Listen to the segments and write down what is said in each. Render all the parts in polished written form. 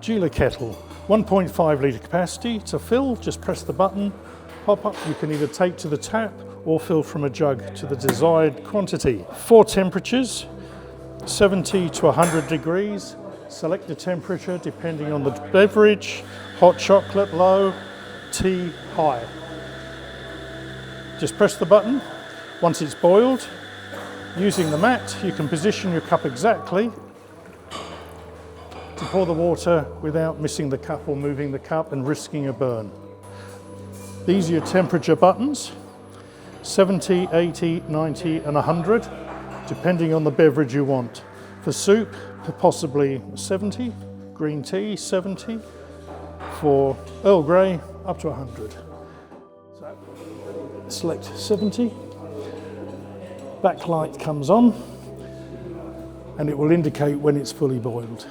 Gilia Kettle, 1.5 litre capacity. To fill, just press the button, pop up. You can either take to the tap or fill from a jug to the desired quantity. 4 temperatures, 70 to 100 degrees. Select the temperature depending on the beverage, hot chocolate low, tea high. Just press the button. Once it's boiled, using the mat, you can position your cup exactly to pour the water without missing the cup or moving the cup and risking a burn. These are your temperature buttons, 70, 80, 90 and 100, depending on the beverage you want. For soup, possibly 70, green tea 70, for Earl Grey up to 100. So select 70, backlight comes on and it will indicate when it's fully boiled.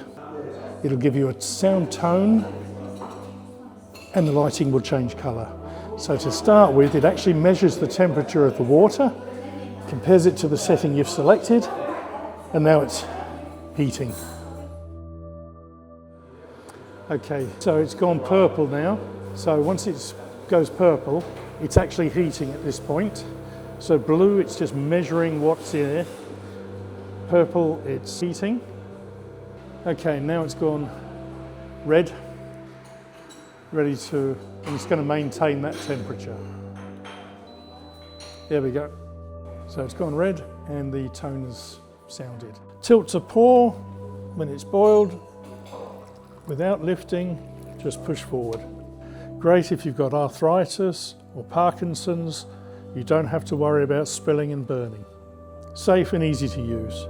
It'll give you a sound tone and the lighting will change colour. So to start with, it actually measures the temperature of the water, compares it to the setting you've selected, and now it's heating. Okay, so it's gone purple now. So once it goes purple, it's actually heating at this point. So blue, it's just measuring what's in it. Purple, it's heating. Okay, now it's gone red, ready to, and it's going to maintain that temperature. There we go. So it's gone red and the tone has sounded. Tilt to pour when it's boiled, without lifting, just push forward. Great if you've got arthritis or Parkinson's, you don't have to worry about spilling and burning. Safe and easy to use.